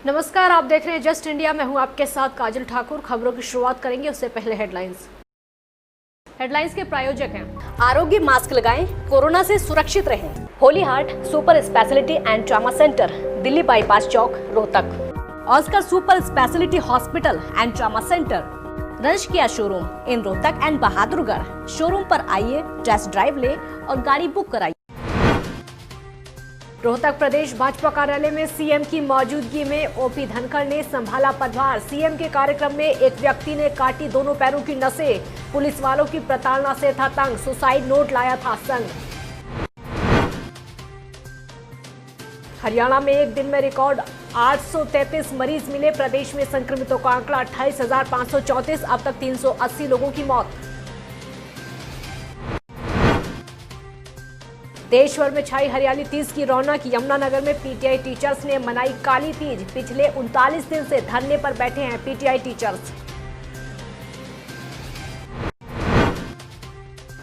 नमस्कार, आप देख रहे हैं जस्ट इंडिया। मैं हूं आपके साथ काजल ठाकुर। खबरों की शुरुआत करेंगे, उससे पहले हेडलाइंस के प्रायोजक हैं आरोग्य मास्क लगाएं, कोरोना से सुरक्षित रहें। Holy Heart super speciality and trauma centre, Delhi bypass Chowk, Rohtak. Oscar super speciality hospital and trauma centre, रंश किया showroom in Rohtak and Bahadurgarh. Showroom पर आइए, टेस्ट ड्राइव ले और गाड़ी बुक कराइए। रोहतक प्रदेश भाजपा कार्यालय में सीएम की मौजूदगी में ओपी धनखड़ ने संभाला पदभार। सीएम के कार्यक्रम में एक व्यक्ति ने काटी दोनों पैरों की नसें। पुलिस वालों की प्रताड़ना से था तंग, सुसाइड नोट लाया था संग। हरियाणा में एक दिन में रिकॉर्ड 833 मरीज मिले। प्रदेश में संक्रमितों का आंकड़ा 28,534। अब तक 380 लोगों की मौत। देश भर में छाई हरियाली तीज की रौनक। यमुनानगर में पीटीआई टीचर्स ने मनाई काली तीज। पिछले 39 दिन से धरने पर बैठे हैं पीटीआई टीचर्स।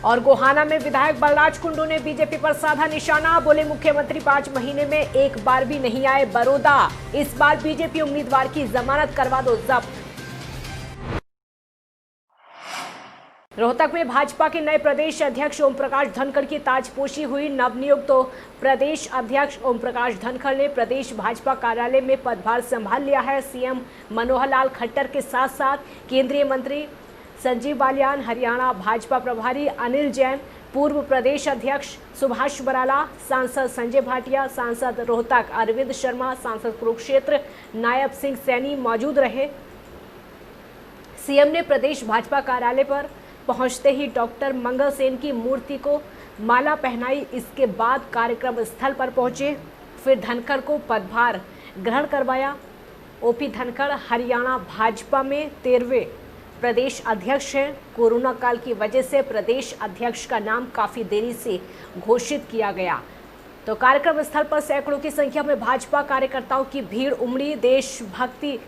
और गोहाना में विधायक बलराज कुंडू ने बीजेपी पर साधा निशाना। बोले मुख्यमंत्री 5 महीने में एक बार भी नहीं आए बड़ौदा। इस बार बीजेपी उम्मीदवार की जमानत करवा दो जब्त। रोहतक में भाजपा के नए प्रदेश अध्यक्ष ओम प्रकाश धनखड़ की ताजपोशी हुई। नवनियुक्त तो प्रदेश अध्यक्ष ओम प्रकाश धनखड़ ने प्रदेश भाजपा कार्यालय में पदभार संभाल लिया है। सीएम मनोहर लाल खट्टर के साथ साथ केंद्रीय मंत्री संजीव बालियान, हरियाणा भाजपा प्रभारी अनिल जैन, पूर्व प्रदेश अध्यक्ष सुभाष बराला, सांसद संजय भाटिया, सांसद रोहतक अरविंद शर्मा, सांसद कुरुक्षेत्र नायब सिंह सैनी मौजूद रहे। सीएम ने प्रदेश भाजपा कार्यालय पर पहुंचते ही डॉक्टर मंगल सेन की मूर्ति को माला पहनाई। इसके बाद कार्यक्रम स्थल पर पहुंचे, फिर धनखड़ को पदभार ग्रहण करवाया। ओपी धनखड़ हरियाणा भाजपा में 13वें प्रदेश अध्यक्ष हैं। कोरोना काल की वजह से प्रदेश अध्यक्ष का नाम काफ़ी देरी से घोषित किया गया, तो कार्यक्रम स्थल पर सैकड़ों की संख्या में भाजपा कार्यकर्ताओं की भीड़ उमड़ी। देशभक्ति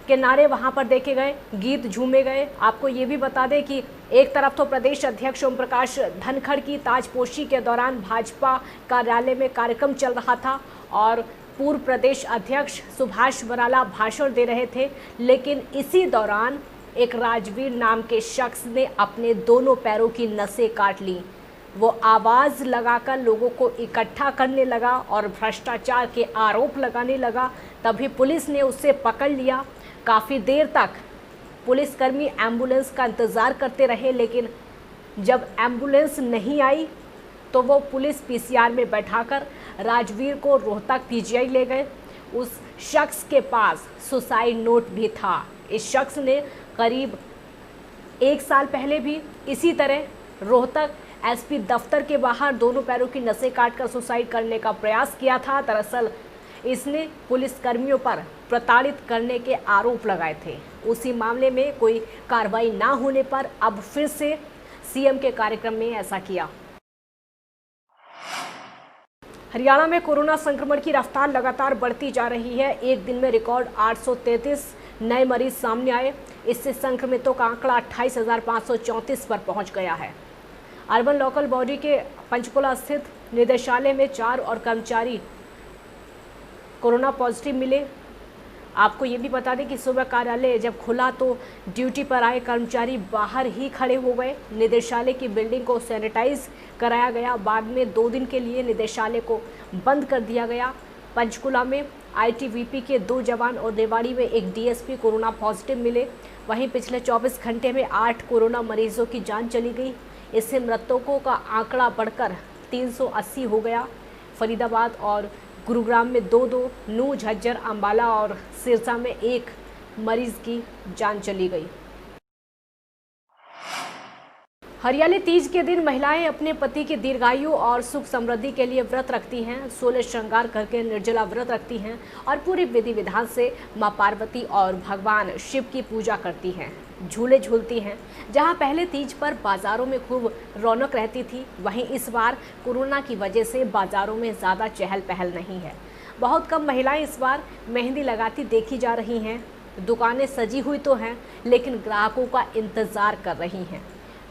के नारे वहां पर देखे गए, गीत झूमे गए। आपको ये भी बता दें कि एक तरफ तो प्रदेश अध्यक्ष ओम प्रकाश धनखड़ की ताजपोशी के दौरान भाजपा कार्यालय में कार्यक्रम चल रहा था और पूर्व प्रदेश अध्यक्ष सुभाष बराला भाषण दे रहे थे, लेकिन इसी दौरान एक राजवीर नाम के शख्स ने अपने दोनों पैरों की नसें काट ली। वो आवाज़ लगाकर लोगों को इकट्ठा करने लगा और भ्रष्टाचार के आरोप लगाने लगा। तभी पुलिस ने उसे पकड़ लिया। काफ़ी देर तक पुलिसकर्मी एम्बुलेंस का इंतज़ार करते रहे, लेकिन जब एम्बुलेंस नहीं आई तो वो पुलिस पीसीआर में बैठाकर राजवीर को रोहतक पीजीआई ले गए। उस शख्स के पास सुसाइड नोट भी था। इस शख्स ने करीब 1 साल पहले भी इसी तरह रोहतक एसपी दफ्तर के बाहर दोनों पैरों की नसें काटकर सुसाइड करने का प्रयास किया था। दरअसल इसने पुलिसकर्मियों पर प्रताड़ित करने के आरोप लगाए थे। उसी मामले में कोई कार्रवाई ना होने पर अब फिर से सीएम के कार्यक्रम में ऐसा किया। हरियाणा में कोरोना संक्रमण की रफ्तार लगातार बढ़ती जा रही है। एक दिन में रिकॉर्ड 833 नए मरीज सामने आए। इससे संक्रमितों का आंकड़ा 28,534 पर पहुंच गया है। अर्बन लोकल बॉडी के पंचकुला स्थित निदेशालय में 4 और कर्मचारी कोरोना पॉजिटिव मिले। आपको ये भी बता दें कि सुबह कार्यालय जब खुला तो ड्यूटी पर आए कर्मचारी बाहर ही खड़े हो गए। निदेशालय की बिल्डिंग को सैनिटाइज कराया गया। बाद में 2 दिन के लिए निदेशालय को बंद कर दिया गया। पंचकुला में आईटीबीपी के 2 जवान और रेवाड़ी में एक डीएसपी कोरोना पॉजिटिव मिले। वहीं पिछले 24 घंटे में 8 कोरोना मरीजों की जान चली गई। इससे मृतकों का आंकड़ा बढ़कर 380 हो गया। फरीदाबाद और गुरुग्राम में 2-2, नूंह, झज्जर, अंबाला और सिरसा में 1 मरीज की जान चली गई। हरियाली तीज के दिन महिलाएं अपने पति की दीर्घायु और सुख समृद्धि के लिए व्रत रखती हैं। 16 श्रृंगार करके निर्जला व्रत रखती हैं और पूरी विधि विधान से मां पार्वती और भगवान शिव की पूजा करती हैं। झूले झूलती हैं। जहां पहले तीज पर बाजारों में खूब रौनक रहती थी, वहीं इस बार कोरोना की वजह से बाजारों में ज़्यादा चहल पहल नहीं है। बहुत कम महिलाएं इस बार मेहंदी लगाती देखी जा रही हैं। दुकानें सजी हुई तो हैं, लेकिन ग्राहकों का इंतज़ार कर रही हैं।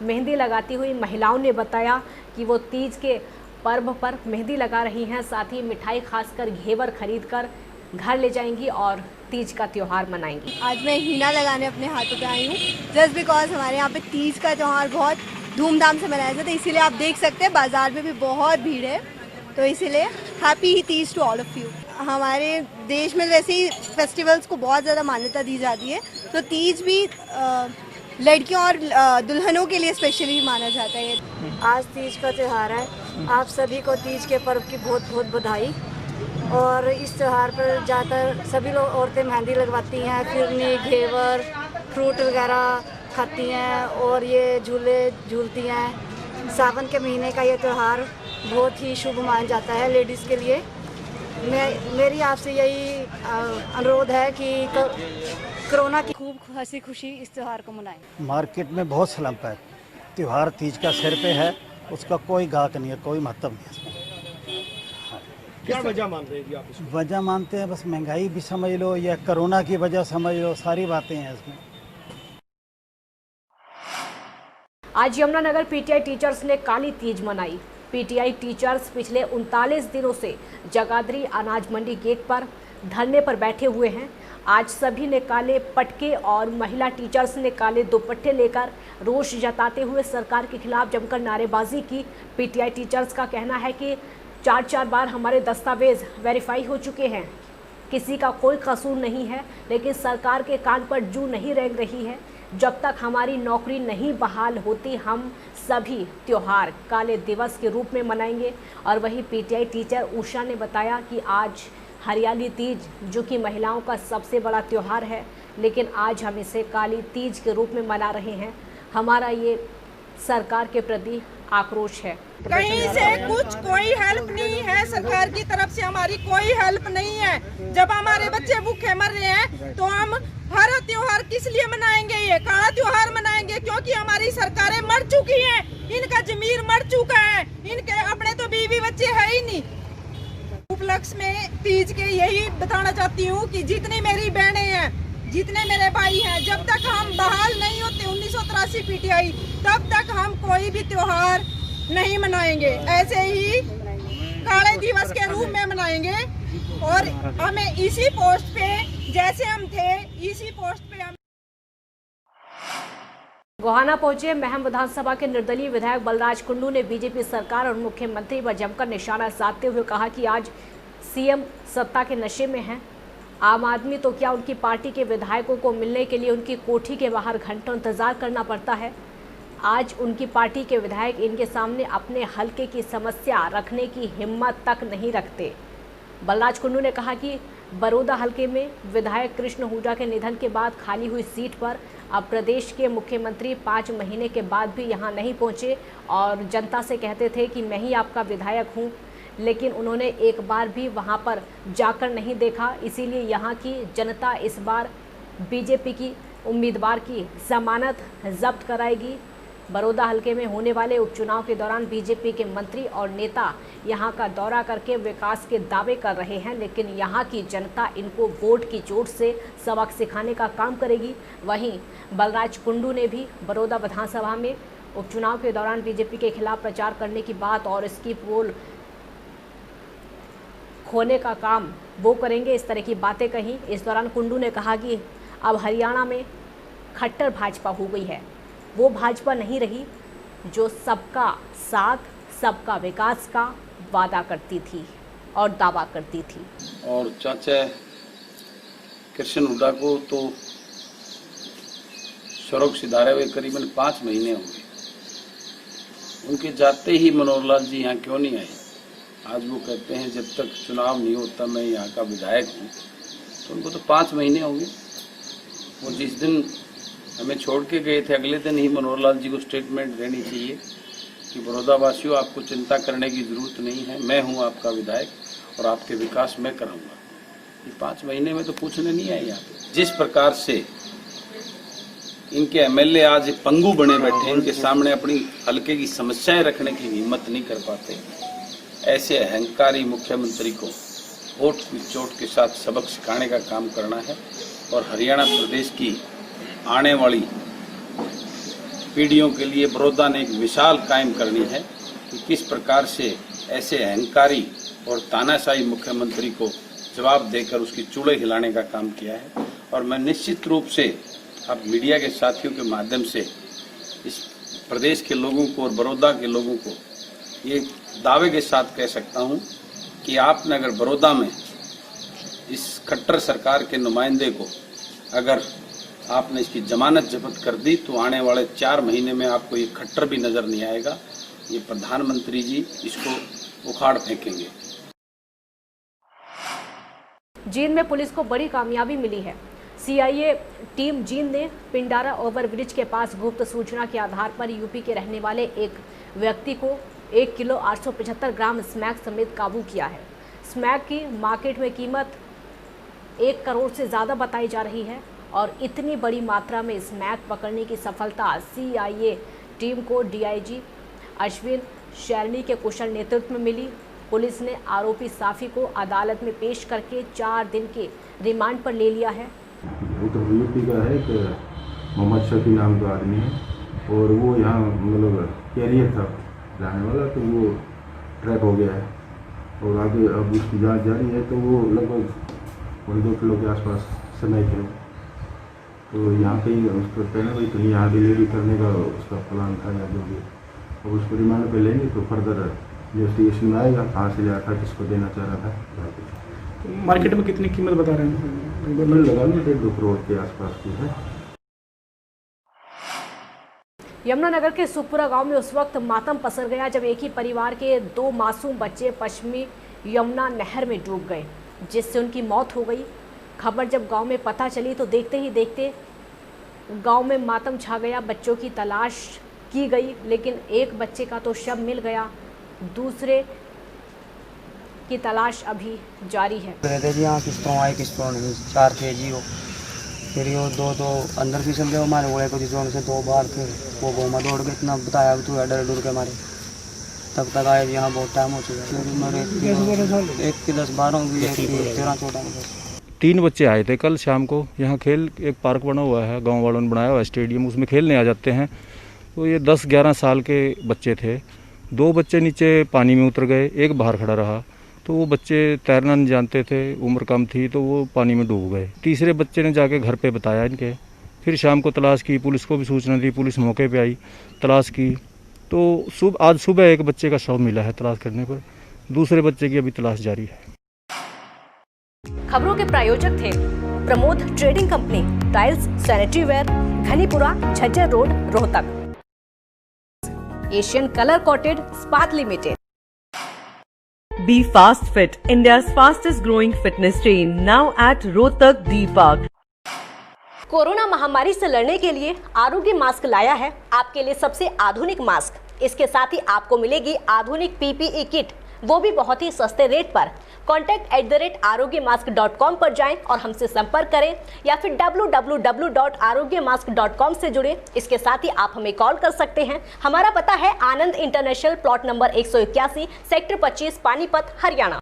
मेहंदी लगाती हुई महिलाओं ने बताया कि वो तीज के पर्व पर मेहंदी लगा रही हैं। साथ ही मिठाई खासकर घेवर खरीदकर घर ले जाएंगी और तीज का त्योहार मनाएंगी। आज मैं हीना लगाने अपने हाथों पे आई हूँ जस्ट बिकॉज हमारे यहाँ पे तीज का त्यौहार बहुत धूमधाम से मनाया जाता है, इसीलिए आप देख सकते हैं बाजार में भी बहुत भीड़ है, तो इसीलिए happy Teej to all of you. हमारे देश में वैसे ही फेस्टिवल्स को बहुत ज़्यादा मान्यता दी जाती है, तो तीज भी लड़कियों और दुल्हनों के लिए स्पेशली माना जाता है। आज तीज का त्यौहार है, आप सभी को तीज के पर्व की बहुत बहुत बधाई। और इस त्यौहार पर ज़्यादातर सभी लोग औरतें मेहंदी लगवाती हैं, फिरनी, घेवर, फ्रूट वगैरह खाती हैं और ये झूले झूलती हैं। सावन के महीने का ये त्यौहार बहुत ही शुभ माना जाता है लेडीज़ के लिए। मेरी आपसे यही अनुरोध है कि कोरोना की खूब हंसी खुशी इस त्यौहार को मनाएं। मार्केट में बहुत स्लम्प है, त्यौहार तीज का सिर पे है, उसका कोई गाहक नहीं है, कोई महत्व नहीं है इसमें। क्या वजह मानते हैं जी आप इसको? वजह मानते हैं बस महंगाई भी समझ लो या कोरोना की वजह समझ लो, सारी बातें हैं इसमें। आज यमुनानगर पीटीआई टीचर्स ने काली तीज मनाई। पीटीआई टीचर्स पिछले 39 दिनों से जगाधरी अनाज मंडी गेट पर धरने पर बैठे हुए हैं। आज सभी ने काले पटके और महिला टीचर्स ने काले दुपट्टे लेकर रोष जताते हुए सरकार के खिलाफ जमकर नारेबाजी की। पीटीआई टीचर्स का कहना है कि 4 बार हमारे दस्तावेज वेरीफाई हो चुके हैं, किसी का कोई कसूर नहीं है, लेकिन सरकार के कान पर जू नहीं रेंग रही है। जब तक हमारी नौकरी नहीं बहाल होती हम सभी त्योहार काले दिवस के रूप में मनाएंगे। और वहीं पीटीआई टीचर उषा ने बताया कि आज हरियाली तीज जो कि महिलाओं का सबसे बड़ा त्योहार है, लेकिन आज हम इसे काली तीज के रूप में मना रहे हैं। हमारा ये सरकार के प्रति आक्रोश है। कहीं से कुछ कोई हेल्प नहीं है, सरकार की तरफ से हमारी कोई हेल्प नहीं है। जब हमारे बच्चे भूखे मर रहे हैं तो हम हर त्योहार किस लिए मनाएंगे? ये काला त्योहार मनाएंगे क्योंकि हमारी सरकारें मर चुकी हैं, इनका जमीर मर चुका है, इनके अपने तो बीवी बच्चे है ही नहीं। उपलक्ष्य में तीज के यही बताना चाहती हूँ कि जितनी मेरी बहनें हैं, जितने मेरे भाई हैं, जब तक हम बहाल नहीं होते 1983 पीटीआई, तब तक हम कोई भी त्योहार नहीं मनाएंगे। ऐसे ही काले दिवस के रूप में मनाएंगे और हमें इसी पोस्ट पे जैसे हम थे इसी पोस्ट पे हम। गोहाना पहुंचे महम विधानसभा के निर्दलीय विधायक बलराज कुंडू ने बीजेपी सरकार और मुख्यमंत्री पर जमकर निशाना साधते हुए कहा कि आज सीएम सत्ता के नशे में हैं। आम आदमी तो क्या उनकी पार्टी के विधायकों को मिलने के लिए उनकी कोठी के बाहर घंटों इंतजार करना पड़ता है। आज उनकी पार्टी के विधायक इनके सामने अपने हलके की समस्या रखने की हिम्मत तक नहीं रखते। बलराज कुंडू ने कहा कि बड़ौदा हलके में विधायक कृष्ण हुड्डा के निधन के बाद खाली हुई सीट पर अब प्रदेश के मुख्यमंत्री 5 महीने के बाद भी यहां नहीं पहुंचे और जनता से कहते थे कि मैं ही आपका विधायक हूं, लेकिन उन्होंने एक बार भी वहां पर जाकर नहीं देखा। इसीलिए यहां की जनता इस बार बीजेपी की उम्मीदवार की जमानत जब्त कराएगी। बड़ौदा हलके में होने वाले उपचुनाव के दौरान बीजेपी के मंत्री और नेता यहां का दौरा करके विकास के दावे कर रहे हैं, लेकिन यहां की जनता इनको वोट की चोट से सबक सिखाने का काम करेगी। वहीं बलराज कुंडू ने भी बड़ौदा विधानसभा में उपचुनाव के दौरान बीजेपी के खिलाफ प्रचार करने की बात और इसकी पोल खोने का काम वो करेंगे, इस तरह की बातें कही। इस दौरान कुंडू ने कहा कि अब हरियाणा में खट्टर भाजपा हो गई है, वो भाजपा नहीं रही जो सबका साथ सबका विकास का वादा करती थी और दावा करती थी। और चाचा कृष्ण हुड्डा को तो स्वर्ग सिधारे हुए करीबन 5 महीने हो गए। उनके जाते ही मनोहर लाल जी यहाँ क्यों नहीं आए? आज वो कहते हैं जब तक चुनाव नहीं होता मैं यहाँ का विधायक हूँ, तो उनको तो 5 महीने होंगे। वो जिस दिन हमें छोड़ के गए थे अगले दिन ही मनोहर लाल जी को स्टेटमेंट देनी चाहिए कि बड़ौदा वासियों आपको चिंता करने की ज़रूरत नहीं है, मैं हूँ आपका विधायक और आपके विकास मैं कराऊंगा। ये 5 महीने में तो पूछने नहीं आए यहाँ पे। जिस प्रकार से इनके एमएलए आज पंगु बने बैठे, इनके सामने अपनी हल्के की समस्याएं रखने की हिम्मत नहीं कर पाते, ऐसे अहंकारी मुख्यमंत्री को वोट की चोट के साथ सबक सिखाने का काम करना है और हरियाणा प्रदेश की आने वाली पीढ़ियों के लिए बड़ौदा ने एक मिसाल कायम करनी है कि किस प्रकार से ऐसे अहंकारी और तानाशाही मुख्यमंत्री को जवाब देकर उसकी चूड़े हिलाने का काम किया है। और मैं निश्चित रूप से अब मीडिया के साथियों के माध्यम से इस प्रदेश के लोगों को और बड़ौदा के लोगों को ये दावे के साथ कह सकता हूँ कि आपने अगर बड़ौदा में इस खट्टर सरकार के नुमाइंदे को अगर आपने इसकी जमानत जब्त कर दी तो आने वाले 4 महीने में आपको ये खट्टर भी नजर नहीं आएगा। ये प्रधानमंत्री जी इसको उखाड़ फेंकेंगे। जींद में पुलिस को बड़ी कामयाबी मिली है। सीआईए टीम जींद ने पिंडारा ओवरब्रिज के पास गुप्त सूचना के आधार पर यूपी के रहने वाले एक व्यक्ति को 1 किलो 875 ग्राम स्मैक समेत काबू किया है। स्मैक की मार्केट में कीमत 1 करोड़ से ज़्यादा बताई जा रही है और इतनी बड़ी मात्रा में स्मैक पकड़ने की सफलता सीआईए टीम को डीआईजी अश्विन शैरनी के कुशल नेतृत्व में मिली। पुलिस ने आरोपी साफी को अदालत में पेश करके 4 दिन के रिमांड पर ले लिया है। उत्तर यूपी का है कि मोहम्मद शफी नाम का आदमी है और वो यहाँ मतलब कैरियर था लाने वाला, तो वो ट्रैक हो गया है और आगे अब उसकी जांच जारी है। तो वो लगभग 2 किलो के आसपास समय थे। तो यहाँ कहीं उसको कहना भाई कहीं यहाँ डिलीवरी करने का उसका प्लान था या जो भी, अब उसको रिमांड पे लेंगे तो फर्दर इन्वेस्टिगेशन में आएगा कहाँ से लिया था, किसको देना चाह रहा था। तो मार्केट में कितनी कीमत बता रहे हैं? लगा 1.5-2 करोड़ के आसपास की है। यमुनानगर के सुखपुरा गांव में उस वक्त मातम पसर गया जब एक ही परिवार के 2 मासूम बच्चे पश्चिमी यमुना नहर में डूब गए, जिससे उनकी मौत हो गई। खबर जब गांव में पता चली तो देखते ही देखते गांव में मातम छा गया। बच्चों की तलाश की गई लेकिन एक बच्चे का तो शव मिल गया, दूसरे की तलाश अभी जारी है। रहते जी यहाँ किस तरह आए किस तरह नहीं, 4 थे जी वो, फिर वो 2 अंदर फिसल गए हमारे गोले को जिसों से 2 बार, फिर वो गोमा दौड़ के इतना बताया तू डर के मारे, तब तक आए यहाँ बहुत टाइम हो चुका है। एक की 10-12 भी, एक की 13-14। 3 बच्चे आए थे कल शाम को। यहाँ खेल एक पार्क बना हुआ है, गांव वालों ने बनाया हुआ है स्टेडियम, उसमें खेलने आ जाते हैं। तो ये 10-11 साल के बच्चे थे। 2 बच्चे नीचे पानी में उतर गए, एक बाहर खड़ा रहा। तो वो बच्चे तैरना नहीं जानते थे, उम्र कम थी, तो वो पानी में डूब गए। तीसरे बच्चे ने जाके घर पे बताया इनके, फिर शाम को तलाश की, पुलिस को भी सूचना दी, पुलिस मौके पे आई, तलाश की। तो आज सुबह एक बच्चे का शव मिला है तलाश करने पर, दूसरे बच्चे की अभी तलाश जारी है। खबरों के प्रायोजक थे Pramod trading company, tiles, sanitary ware, Ghanipura, Jhajjar road, Rohtak. Asian colour coated स्पात limited. Be Fast Fit, India's fastest growing fitness chain, now at Rohtak D Park. Corona महामारी से लड़ने के लिए आरोग्य मास्क लाया है आपके लिए सबसे आधुनिक मास्क। इसके साथ ही आपको मिलेगी आधुनिक पीपीई किट, वो भी बहुत ही सस्ते रेट पर। contact@arogyamask.com पर जाएं और हमसे संपर्क करें या फिर www.arogyamask.com से जुड़ें। इसके साथ ही आप हमें कॉल कर सकते हैं। हमारा पता है Anand international, plot number 181, sector 25, Panipat, Haryana.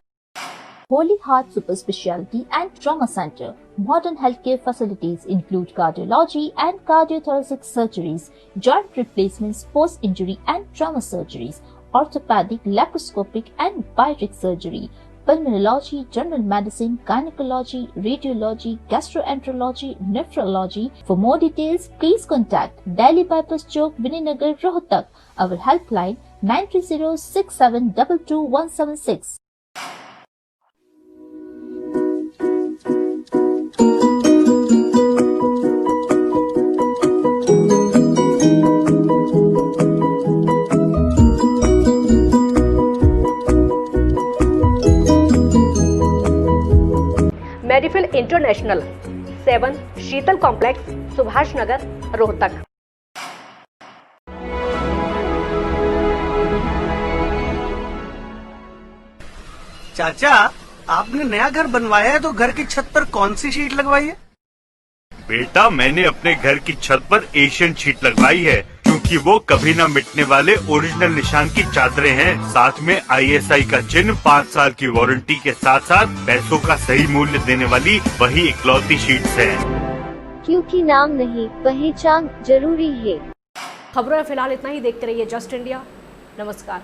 Holy Heart Super Speciality and Trauma Center. Modern healthcare facilities include cardiology and cardiothoracic surgeries, joint replacements, post-injury and trauma surgeries, orthopedic, laparoscopic and bariatric surgery, pulmonology, general medicine, gynecology, radiology, gastroenterology, nephrology. For more details, please contact Delhi Bypass Chowk, Vininagar, Rohtak. Our helpline 930-6722-176. Medifil international 7 Sheetal complex, Subhash Nagar, Rohtak. चाचा, आपने नया घर बनवाया है तो घर की छत पर कौन सी शीट लगवाई है? बेटा, मैंने अपने घर की छत पर एशियन शीट लगवाई है क्योंकि वो कभी न मिटने वाले ओरिजिनल निशान की चादरें हैं। साथ में ISI का चिन्ह, 5 साल की वारंटी के साथ साथ पैसों का सही मूल्य देने वाली वही इकलौती शीट्स है। क्योंकि नाम नहीं, पहचान जरूरी है। खबरों में फिलहाल इतना ही। देखते रहिए जस्ट इंडिया। नमस्कार।